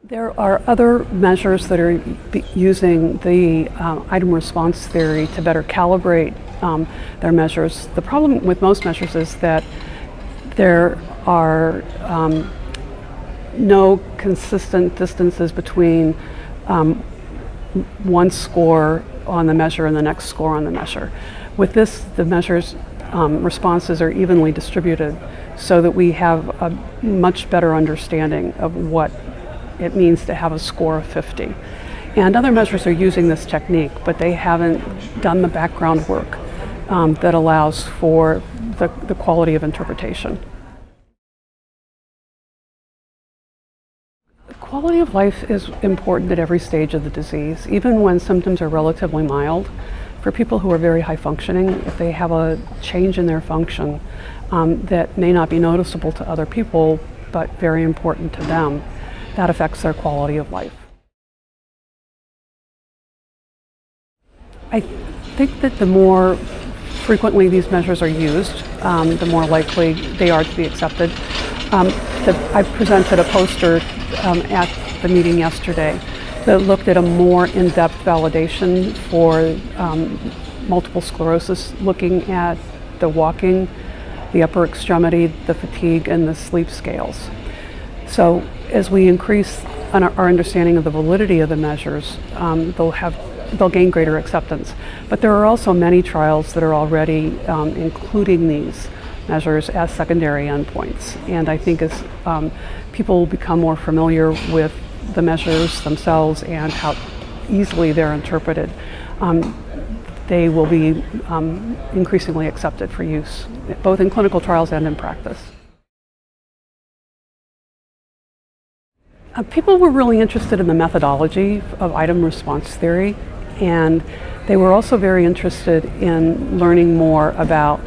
There are other measures that are using the item response theory to better calibrate their measures. The problem with most measures is that there are no consistent distances between one score on the measure and the next score on the measure. With this, the measures responses are evenly distributed so that we have a much better understanding of what it means to have a score of 50. And other measures are using this technique, but they haven't done the background work that allows for the quality of interpretation. Quality of life is important at every stage of the disease, even when symptoms are relatively mild. For people who are very high functioning, if they have a change in their function that may not be noticeable to other people, but very important to them, that affects their quality of life. I think that the more frequently these measures are used, the more likely they are to be accepted. I presented a poster at the meeting yesterday that looked at a more in-depth validation for multiple sclerosis, looking at the walking, the upper extremity, the fatigue, and the sleep scales. So as we increase our understanding of the validity of the measures, they'll gain greater acceptance. But there are also many trials that are already including these measures as secondary endpoints. And I think as people become more familiar with the measures themselves and how easily they're interpreted, they will be increasingly accepted for use, both in clinical trials and in practice. People were really interested in the methodology of item response theory, and they were also very interested in learning more about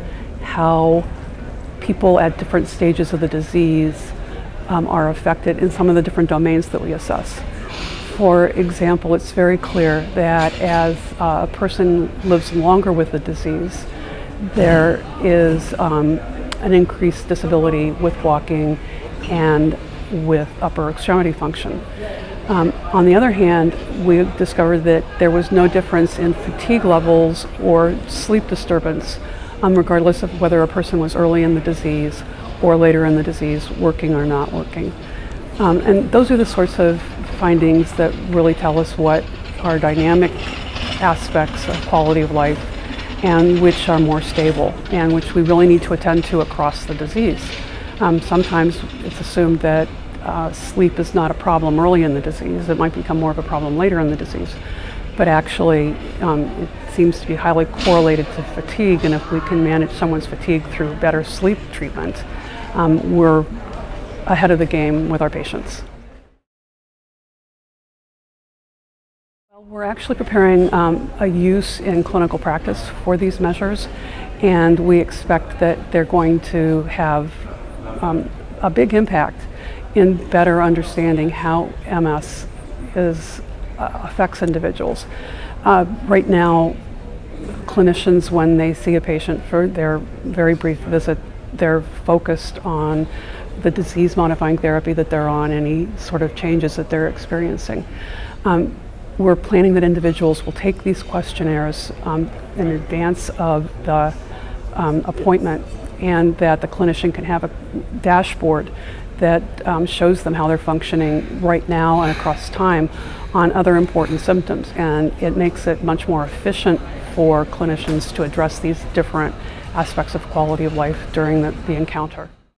how people at different stages of the disease are affected in some of the different domains that we assess. For example, it's very clear that as a person lives longer with the disease, there is an increased disability with walking and with upper extremity function. On the other hand, we discovered that there was no difference in fatigue levels or sleep disturbance, regardless of whether a person was early in the disease or later in the disease, working or not working. And those are the sorts of findings that really tell us what are dynamic aspects of quality of life and which are more stable and which we really need to attend to across the disease. Sometimes it's assumed that sleep is not a problem early in the disease. It might become more of a problem later in the disease. But actually, it seems to be highly correlated to fatigue, and if we can manage someone's fatigue through better sleep treatment, we're ahead of the game with our patients. Well, we're actually preparing a use in clinical practice for these measures, and we expect that they're going to have a big impact in better understanding how MS affects individuals. Right now, clinicians, when they see a patient for their very brief visit, they're focused on the disease-modifying therapy that they're on, any sort of changes that they're experiencing. We're planning that individuals will take these questionnaires in advance of the appointment, and that the clinician can have a dashboard that shows them how they're functioning right now and across time on other important symptoms. And it makes it much more efficient for clinicians to address these different aspects of quality of life during the encounter.